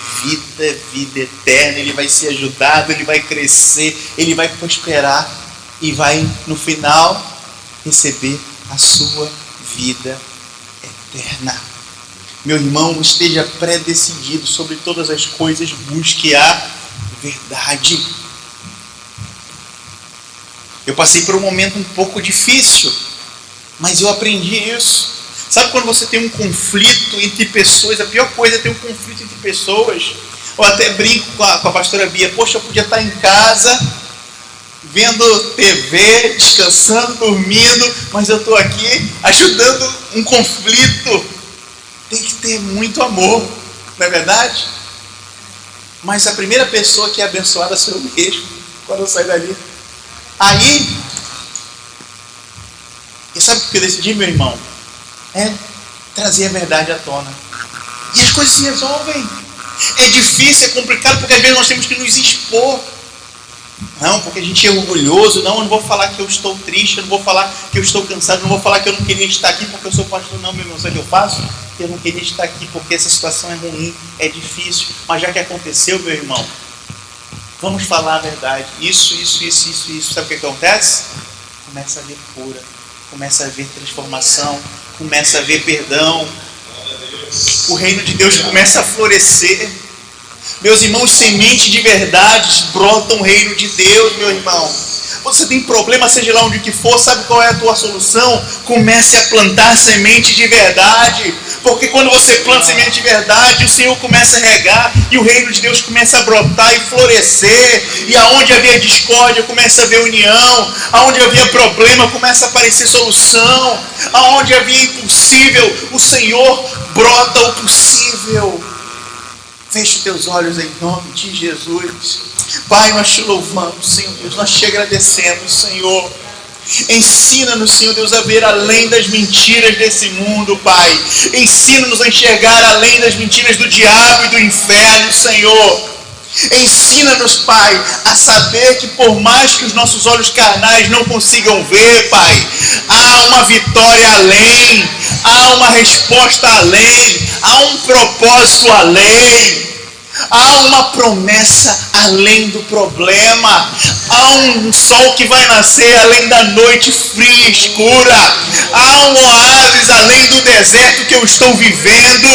vida eterna, ele vai ser ajudado, ele vai crescer, ele vai prosperar e vai, no final, receber a sua vida eterna. Meu irmão, esteja pré-decidido sobre todas as coisas, busque a verdade. Eu passei por um momento um pouco difícil, mas eu aprendi isso. Sabe quando você tem um conflito entre pessoas? A pior coisa é ter um conflito entre pessoas. Eu até brinco com a pastora Bia: poxa, eu podia estar em casa, vendo TV, descansando, dormindo, mas eu estou aqui ajudando um conflito. Tem que ter muito amor, não é verdade? Mas a primeira pessoa que é abençoada sou eu mesmo, quando eu saio dali. Aí, e sabe o que eu decidi, meu irmão? Trazer a verdade à tona. E as coisas se resolvem. É difícil, é complicado, porque às vezes nós temos que nos expor. Não, porque a gente é orgulhoso. Não, eu não vou falar que eu estou triste, eu não vou falar que eu estou cansado, eu não vou falar que eu não queria estar aqui porque eu sou pastor. Não, meu irmão, sabe o que eu faço? Eu não queria estar aqui porque essa situação é ruim, é difícil. Mas já que aconteceu, meu irmão, vamos falar a verdade. Isso. Sabe o que acontece? Começa a haver cura, começa a haver transformação, começa a haver perdão. O reino de Deus começa a florescer. Meus irmãos, semente de verdade brota o reino de Deus, meu irmão. Você tem problema, seja lá onde que for, sabe qual é a tua solução? Comece a plantar semente de verdade. Porque quando você planta semente de verdade, o Senhor começa a regar e o reino de Deus começa a brotar e florescer. E aonde havia discórdia, começa a haver união. Aonde havia problema, começa a aparecer solução. Aonde havia impossível, o Senhor brota o possível. Feche os teus olhos em nome de Jesus. Pai, nós te louvamos, Senhor Deus. Nós te agradecemos, Senhor. Ensina-nos, Senhor Deus, a ver além das mentiras desse mundo, Pai. Ensina-nos a enxergar além das mentiras do diabo e do inferno, Senhor. Ensina-nos, Pai, a saber que por mais que os nossos olhos carnais não consigam ver, Pai, há uma vitória além, há uma resposta além, há um propósito além. Há uma promessa além do problema. Há um sol que vai nascer além da noite fria e escura. Há um oásis além do deserto que eu estou vivendo.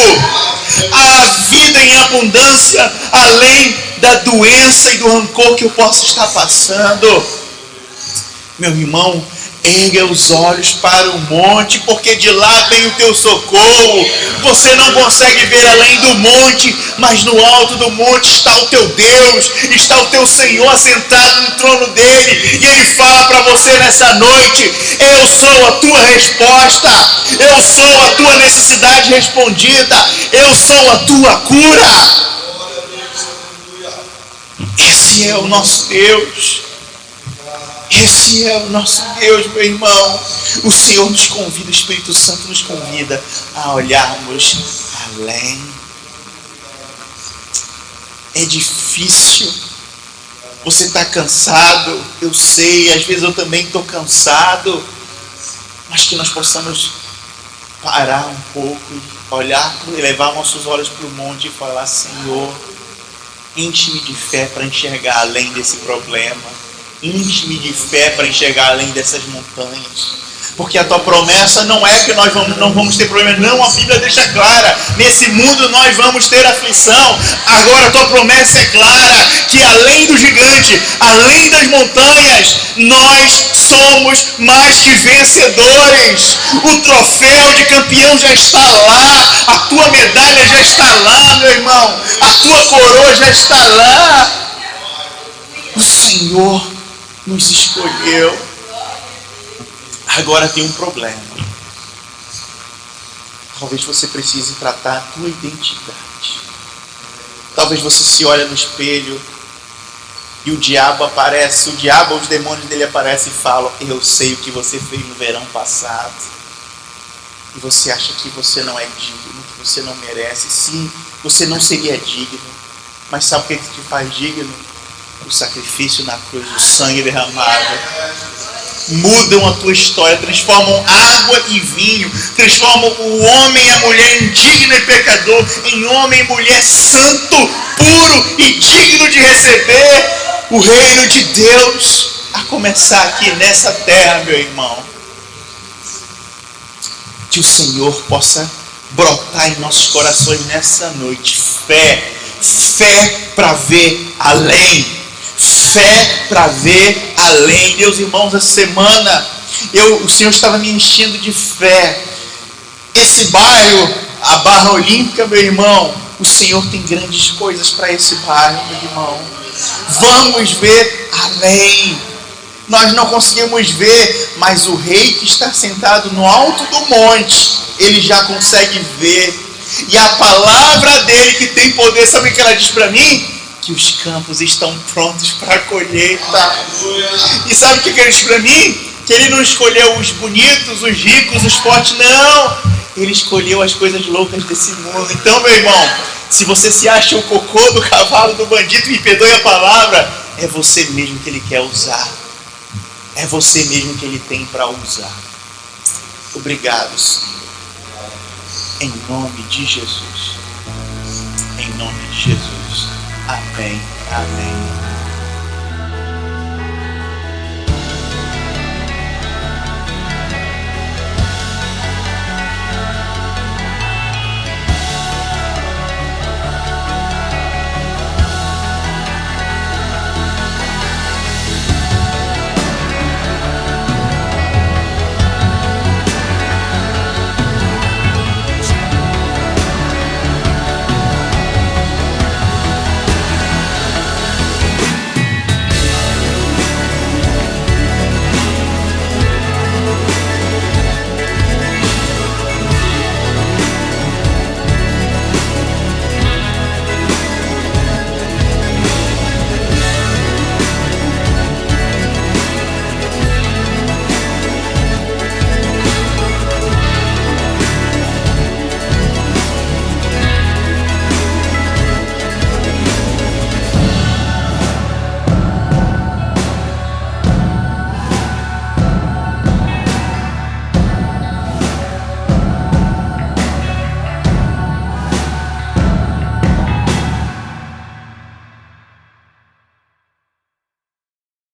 Há vida em abundância além da doença e do rancor que eu posso estar passando. Meu irmão, erga os olhos para o monte, porque de lá vem o teu socorro. Você não consegue ver além do monte, mas no alto do monte está o teu Deus, está o teu Senhor assentado no trono dele, e ele fala para você nessa noite: eu sou a tua resposta, eu sou a tua necessidade respondida, eu sou a tua cura. Esse é o nosso Deus. Esse é o nosso Deus, meu irmão. O Senhor nos convida, o Espírito Santo nos convida a olharmos além. É difícil. Você está cansado, eu sei, às vezes eu também estou cansado. Mas que nós possamos parar um pouco e olhar, levar nossos olhos para o monte e falar: Senhor, enche-me de fé para enxergar além desse problema. Enche-me de fé para enxergar além dessas montanhas. Porque a tua promessa não é que nós não vamos ter problema. Não, a Bíblia deixa clara: nesse mundo nós vamos ter aflição. Agora a tua promessa é clara, que além do gigante, além das montanhas, nós somos mais que vencedores. O troféu de campeão já está lá. A tua medalha já está lá, meu irmão. A tua coroa já está lá. O Senhor nos escolheu. Agora tem um problema. Talvez você precise tratar a tua identidade. Talvez você se olhe no espelho e o diabo aparece, os demônios dele aparecem e falam: eu sei o que você fez no verão passado. E você acha que você não é digno, que você não merece. Sim, você não seria digno. Mas sabe o que te faz digno? O sacrifício na cruz, o sangue derramado. Mudam a tua história, transformam água e vinho, transformam o homem e a mulher indigno e pecador em homem e mulher santo, puro e digno de receber o reino de Deus, a começar aqui nessa terra, meu irmão. Que o Senhor possa brotar em nossos corações nessa noite fé para ver além. Fé para ver além. Meus irmãos, essa semana o Senhor estava me enchendo de fé. Esse bairro, a Barra Olímpica, meu irmão, o Senhor tem grandes coisas para esse bairro, meu irmão. Vamos ver além. Nós não conseguimos ver, mas o rei que está sentado no alto do monte, ele já consegue ver. E a palavra dele que tem poder, sabe o que ela diz para mim? Que os campos estão prontos para a colheita. E sabe o que ele diz para mim? Que ele não escolheu os bonitos, os ricos, os fortes. Não! Ele escolheu as coisas loucas desse mundo. Então, meu irmão, se você se acha o cocô do cavalo do bandido, me perdoe a palavra, É você mesmo que Ele quer usar. É você mesmo que Ele tem para usar. Obrigado, Senhor. Em nome de Jesus. Em nome de Jesus. Amém. Amém.